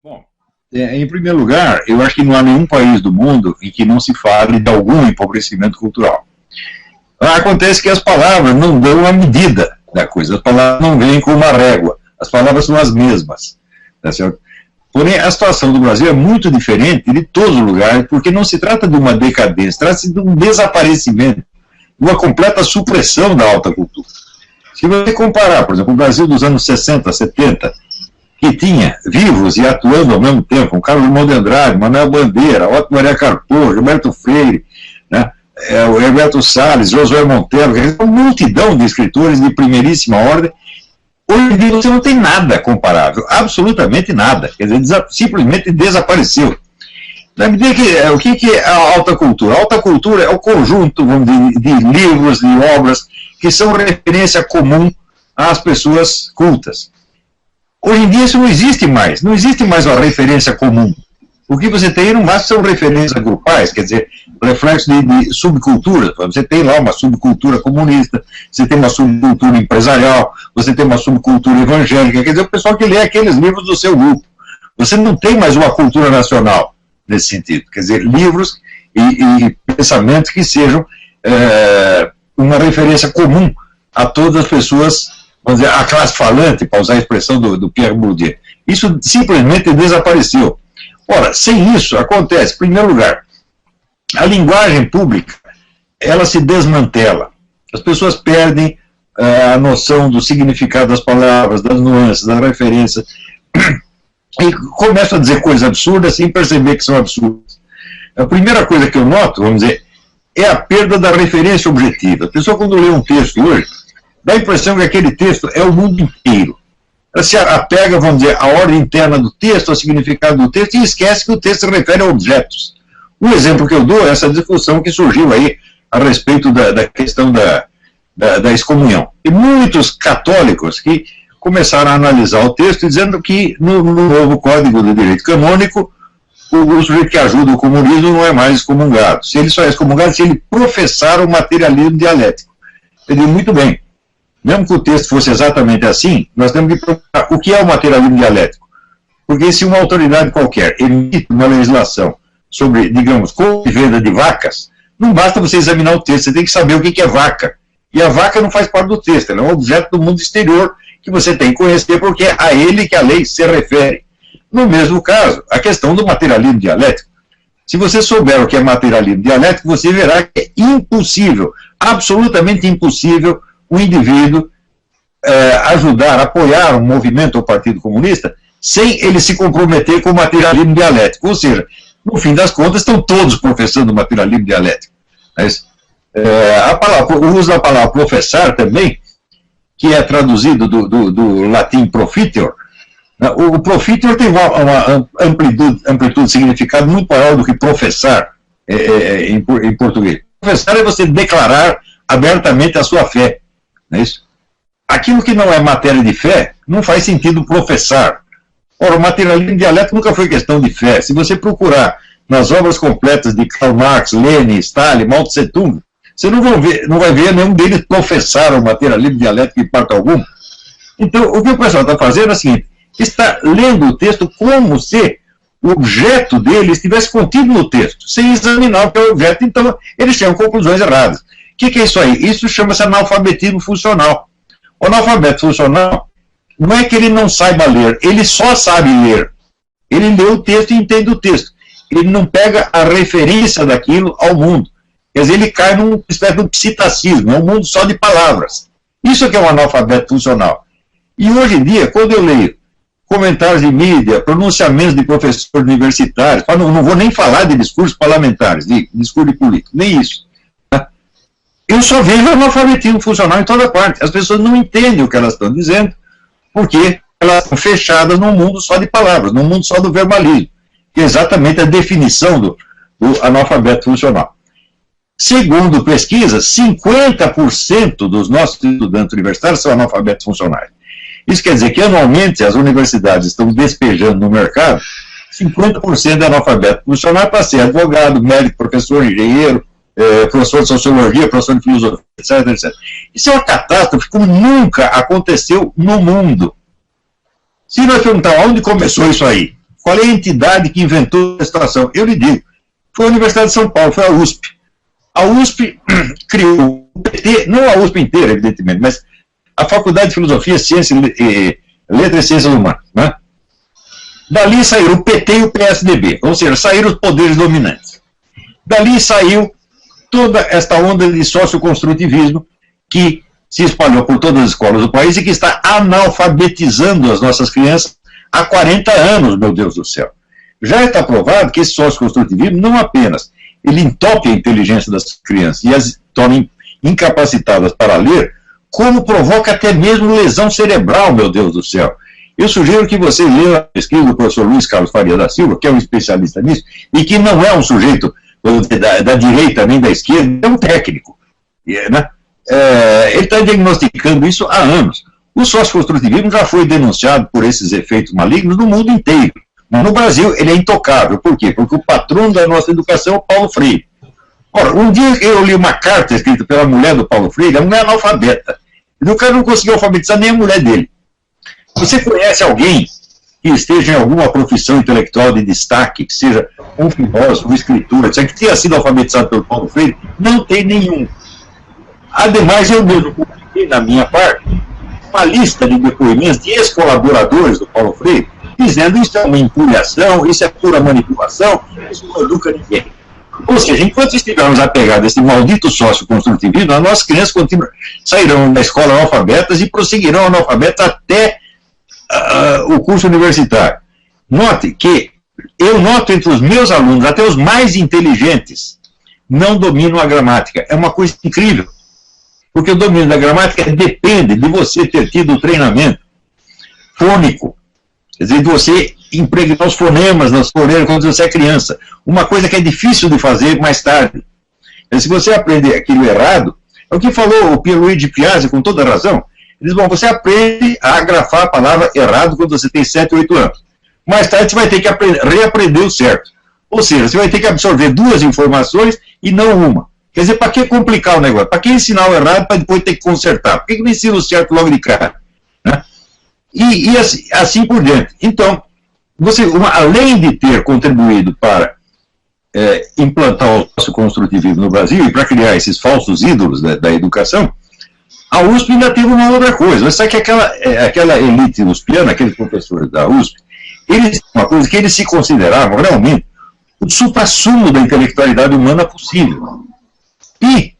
Bom, em primeiro lugar, eu acho que não há nenhum país do mundo em que não se fale de algum empobrecimento cultural. Acontece que as palavras não dão a medida da coisa, as palavras não vêm com uma régua, as palavras são as mesmas, tá certo? Porém, a situação do Brasil é muito diferente de todos os lugares, porque não se trata de uma decadência, trata-se de um desaparecimento, de uma completa supressão da alta cultura. Se você comparar, por exemplo, o Brasil dos anos 60, 70, que tinha vivos e atuando ao mesmo tempo, o Carlos Drummond de Andrade, Manuel Bandeira, Otto Maria Carpo, Gilberto Freire, né, o Herberto Salles, Josué Monteiro, uma multidão de escritores de primeiríssima ordem. Hoje em dia você não tem nada comparável, absolutamente nada, quer dizer, simplesmente desapareceu. Na medida que, o que é a alta cultura? A alta cultura é o conjunto, vamos dizer, de livros, de obras, que são referência comum às pessoas cultas. Hoje em dia isso não existe mais uma referência comum. O que você tem não basta são referências grupais, quer dizer, reflexo de subcultura. Você tem lá uma subcultura comunista, você tem uma subcultura empresarial, você tem uma subcultura evangélica, quer dizer, o pessoal que lê aqueles livros do seu grupo. Você não tem mais uma cultura nacional nesse sentido, quer dizer, livros e pensamentos que sejam uma referência comum a todas as pessoas, vamos dizer, a classe falante, para usar a expressão do Pierre Bourdieu. Isso simplesmente desapareceu. Ora, sem isso, acontece, em primeiro lugar, a linguagem pública, ela se desmantela. As pessoas perdem a noção do significado das palavras, das nuances, das referências, e começam a dizer coisas absurdas sem perceber que são absurdas. A primeira coisa que eu noto, vamos dizer, é a perda da referência objetiva. A pessoa, quando lê um texto hoje, dá a impressão que aquele texto é o mundo inteiro. Ela se apega, vamos dizer, à ordem interna do texto, ao significado do texto, e esquece que o texto se refere a objetos. Um exemplo que eu dou é essa discussão que surgiu aí a respeito da questão da excomunhão. E muitos católicos que começaram a analisar o texto dizendo que no novo Código de Direito Canônico, o sujeito que ajuda o comunismo não é mais excomungado. Se ele só é excomungado se ele professar o materialismo dialético. Eu digo, muito bem. Mesmo que o texto fosse exatamente assim, nós temos que procurar o que é o materialismo dialético. Porque se uma autoridade qualquer emite uma legislação sobre, digamos, compra e venda de vacas, não basta você examinar o texto, você tem que saber o que é vaca. E a vaca não faz parte do texto, ela é um objeto do mundo exterior que você tem que conhecer porque é a ele que a lei se refere. No mesmo caso, a questão do materialismo dialético. Se você souber o que é materialismo dialético, você verá que é impossível, absolutamente impossível, o indivíduo ajudar, apoiar um movimento ou partido comunista sem ele se comprometer com o materialismo dialético. Ou seja, no fim das contas, estão todos professando o materialismo dialético. Mas, o uso da palavra professar também, que é traduzido do latim profiteor, o profiteor tem uma amplitude de significado muito maior do que professar em português. Professar é você declarar abertamente a sua fé. Não é isso? Aquilo que não é matéria de fé, não faz sentido professar. Ora, o materialismo dialético nunca foi questão de fé. Se você procurar nas obras completas de Karl Marx, Lenin, Stalin, Mao Tse Tung, você não vai ver nenhum deles professar o materialismo dialético em parte alguma. Então, o que o pessoal está fazendo é o seguinte, está lendo o texto como se o objeto dele estivesse contido no texto, sem examinar o que é o objeto, então eles chegam a conclusões erradas. O que é isso aí? Isso chama-se analfabetismo funcional. O analfabeto funcional não é que ele não saiba ler, ele só sabe ler. Ele lê o texto e entende o texto. Ele não pega a referência daquilo ao mundo. Quer dizer, ele cai numa espécie de um psittacismo, é um mundo só de palavras. Isso é que é um analfabeto funcional. E hoje em dia, quando eu leio comentários de mídia, pronunciamentos de professores universitários, não vou nem falar de discursos parlamentares, de discurso de político, nem isso. Eu só vejo analfabetismo funcional em toda parte. As pessoas não entendem o que elas estão dizendo, porque elas estão fechadas num mundo só de palavras, num mundo só do verbalismo, que é exatamente a definição do analfabeto funcional. Segundo pesquisas, 50% dos nossos estudantes universitários são analfabetos funcionais. Isso quer dizer que, anualmente, as universidades estão despejando no mercado 50% de analfabeto funcional para ser advogado, médico, professor, engenheiro, professor de sociologia, professor de filosofia, etc, etc. Isso é uma catástrofe como nunca aconteceu no mundo. Se nós perguntar onde começou isso aí, qual é a entidade que inventou a situação? Eu lhe digo, foi a Universidade de São Paulo, foi a USP. A USP criou o PT, não a USP inteira, evidentemente, mas a Faculdade de Filosofia, Ciência, Letras e Ciências Humanas. Né? Dali saíram o PT e o PSDB, ou seja, saíram os poderes dominantes. Dali saiu toda esta onda de socioconstrutivismo que se espalhou por todas as escolas do país e que está analfabetizando as nossas crianças há 40 anos, meu Deus do céu. Já está provado que esse socioconstrutivismo não apenas ele entope a inteligência das crianças e as torna incapacitadas para ler, como provoca até mesmo lesão cerebral, meu Deus do céu. Eu sugiro que você leia a pesquisa do professor Luiz Carlos Faria da Silva, que é um especialista nisso, e que não é um sujeito da direita nem da esquerda, é um técnico. Né? Ele está diagnosticando isso há anos. O socioconstrutivismo já foi denunciado por esses efeitos malignos no mundo inteiro. Mas no Brasil ele é intocável. Por quê? Porque o patrono da nossa educação é o Paulo Freire. Ora, um dia eu li uma carta escrita pela mulher do Paulo Freire, a mulher analfabeta. E o cara não conseguiu alfabetizar nem a mulher dele. Você conhece alguém que esteja em alguma profissão intelectual de destaque, que seja um filósofo, um escritor, que tenha sido alfabetizado pelo Paulo Freire? Não tem nenhum. Ademais, eu mesmo publiquei na minha parte uma lista de depoimentos de ex-colaboradores do Paulo Freire, dizendo isso é uma empulhação, isso é pura manipulação, isso não educa ninguém. Ou seja, enquanto estivermos apegados a esse maldito socioconstrutivismo, as nossas crianças sairão da escola analfabetas e prosseguirão analfabetas até o curso universitário. Note que eu noto entre os meus alunos, até os mais inteligentes, não dominam a gramática. É uma coisa incrível. Porque o domínio da gramática depende de você ter tido o treinamento fônico. Quer dizer, de você impregnar os fonemas nas fonemas quando você é criança. Uma coisa que é difícil de fazer mais tarde. Se você aprender aquilo errado, é o que falou o Pierluigi Piazzi com toda razão. Ele diz, bom, você aprende a grafar a palavra errado quando você tem 7, 8 anos. Mais tarde você vai ter que reaprender o certo. Ou seja, você vai ter que absorver 2 informações e não uma. Quer dizer, para que complicar o negócio? Para que ensinar o errado para depois ter que consertar? Por que não ensina o certo logo de cara? Né? E assim por diante. Então, você, além de ter contribuído para implantar o socioconstrutivismo no Brasil e para criar esses falsos ídolos da educação, a USP ainda teve uma outra coisa. Você sabe que aquela elite uspiana, aqueles professores da USP, uma coisa que eles se consideravam realmente o suprassumo da intelectualidade humana possível. E,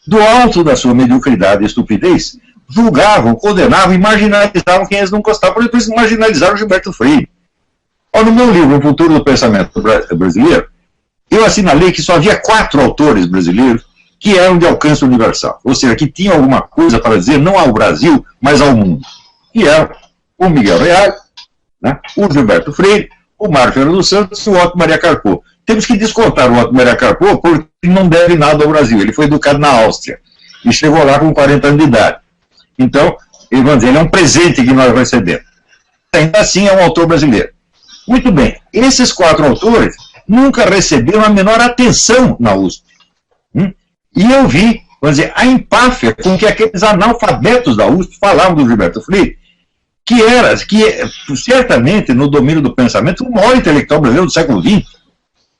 do alto da sua mediocridade e estupidez, julgavam, condenavam e marginalizavam quem eles não gostavam. Por exemplo, marginalizaram Gilberto Freire. No meu livro, O Futuro do Pensamento Brasileiro, eu assinalei que só havia 4 autores brasileiros que eram de alcance universal. Ou seja, que tinham alguma coisa para dizer não ao Brasil, mas ao mundo. Que eram o Miguel Reale, né, o Gilberto Freire, o Mário Ferreira dos Santos e o Otto Maria Carpo. Temos que descontar o Otto Maria Carpo porque ele não deve nada ao Brasil. Ele foi educado na Áustria e chegou lá com 40 anos de idade. Então, ele é um presente que nós recebemos. Ainda assim, é um autor brasileiro. Muito bem, esses 4 autores nunca receberam a menor atenção na USP. E eu vi, vamos dizer, a empáfia com que aqueles analfabetos da USP falavam do Gilberto Freire, que certamente, no domínio do pensamento, o maior intelectual brasileiro do século XX,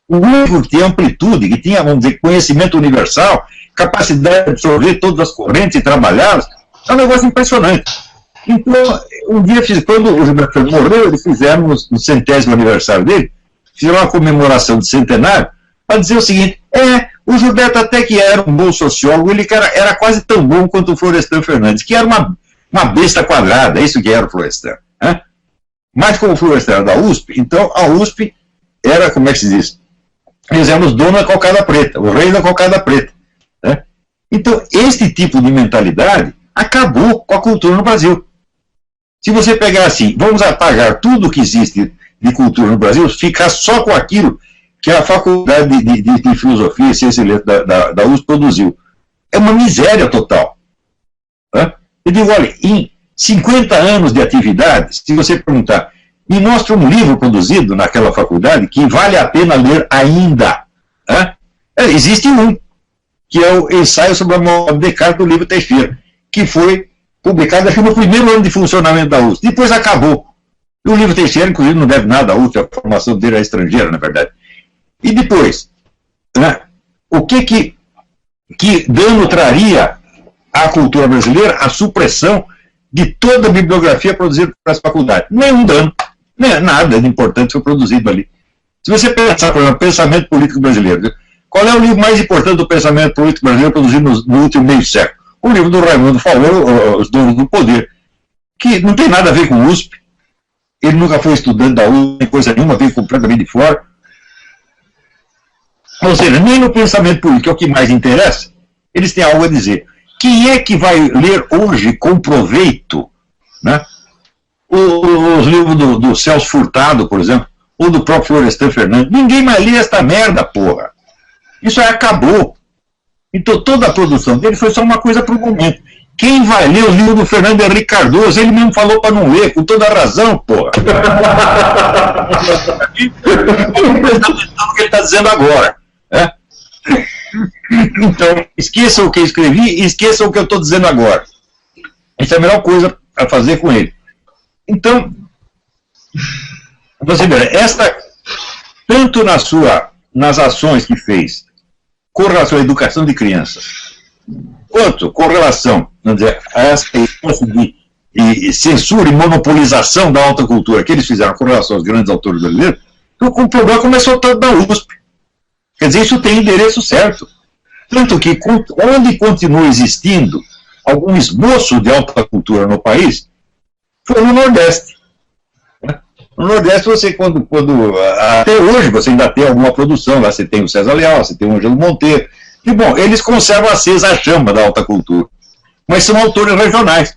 o único que tinha amplitude, que tinha, vamos dizer, conhecimento universal, capacidade de absorver todas as correntes e trabalhá-las, é um negócio impressionante. Então, um dia, quando o Gilberto Freire morreu, eles fizeram, no 100º aniversário dele, fizeram uma comemoração de centenário, para dizer o seguinte, o Gilberto até que era um bom sociólogo, ele era quase tão bom quanto o Florestan Fernandes, que era uma besta quadrada, é isso que era o Florestan. Né? Mas como o Florestan era da USP, então a USP era, como é que se diz? Eles eram os donos da cocada preta, o rei da cocada preta. Né? Então, este tipo de mentalidade acabou com a cultura no Brasil. Se você pegar assim, vamos apagar tudo que existe de cultura no Brasil, ficar só com aquilo que a Faculdade de Filosofia e Ciência e Letras da USP produziu. É uma miséria total. Né? Eu digo, olha, em 50 anos de atividade, se você perguntar, me mostra um livro produzido naquela faculdade que vale a pena ler ainda. Né? Existe um, que é o Ensaio sobre a Moral de Descartes, do livro Teixeira, que foi publicado acho, no primeiro ano de funcionamento da USP. Depois acabou. E o livro Teixeira, inclusive, não deve nada útil, a formação dele é estrangeira, na verdade. E depois, né, o que dano traria à cultura brasileira a supressão de toda a bibliografia produzida por essa faculdade? Nenhum dano, nada de importante foi produzido ali. Se você pensar, por exemplo, pensamento político brasileiro, qual é o livro mais importante do pensamento político brasileiro produzido no último meio século? O livro do Raimundo Faoro, Os Donos do Poder, que não tem nada a ver com o USP, ele nunca foi estudante da USP, nem coisa nenhuma, veio completamente de fora. Ou seja, nem no pensamento político, que é o que mais interessa, eles têm algo a dizer. Quem é que vai ler hoje com proveito, né, os livros do Celso Furtado, por exemplo, ou do próprio Florestan Fernandes? Ninguém mais lê esta merda, porra. Isso aí acabou. Então toda a produção dele foi só uma coisa para o momento. Quem vai ler o livro do Fernando Henrique Cardoso? Ele mesmo falou para não ler, com toda a razão, porra. O que ele está dizendo agora. Né? Então, esqueçam o que eu escrevi e esqueçam o que eu estou dizendo agora. Essa é a melhor coisa a fazer com ele. Então, você vê, tanto nas ações que fez com relação à educação de crianças, quanto com relação, vamos dizer, a essa espécie de censura e monopolização da alta cultura que eles fizeram com relação aos grandes autores brasileiros, o problema começou todo da USP. Quer dizer, isso tem endereço certo. Tanto que, onde continua existindo algum esboço de alta cultura no país, foi no Nordeste. No Nordeste, você, até hoje, você ainda tem alguma produção, lá você tem o César Leal, você tem o Ângelo Monteiro, e, bom, eles conservam acesa a chama da alta cultura, mas são autores regionais.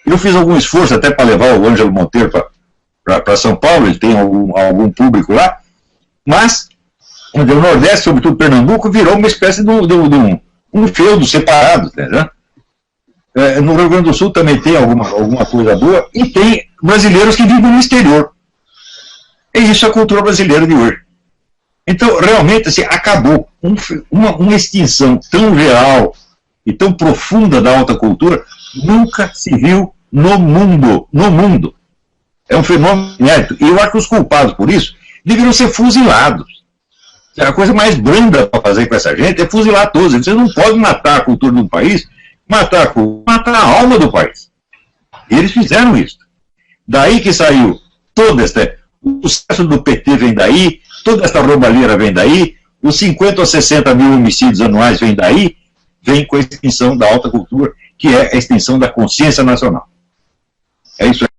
Eu fiz algum esforço até para levar o Ângelo Monteiro para São Paulo, ele tem algum público lá, mas onde o Nordeste, sobretudo Pernambuco, virou uma espécie de um feudo separado, entendeu? No Rio Grande do Sul também tem alguma coisa boa, e tem brasileiros que vivem no exterior. E isso é a cultura brasileira de hoje. Então, realmente, assim, acabou. Uma extinção tão real e tão profunda da alta cultura nunca se viu no mundo. No mundo. É um fenômeno inédito. E eu acho que os culpados por isso deveriam ser fuzilados. A coisa mais branda para fazer com essa gente é fuzilar todos. Você não pode matar a cultura de um país, matar a alma do país. E eles fizeram isso. Daí que saiu o sucesso do PT vem daí, toda essa roubalheira vem daí, os 50 ou 60 mil homicídios anuais vem daí, vem com a extinção da alta cultura, que é a extinção da consciência nacional. É isso aí.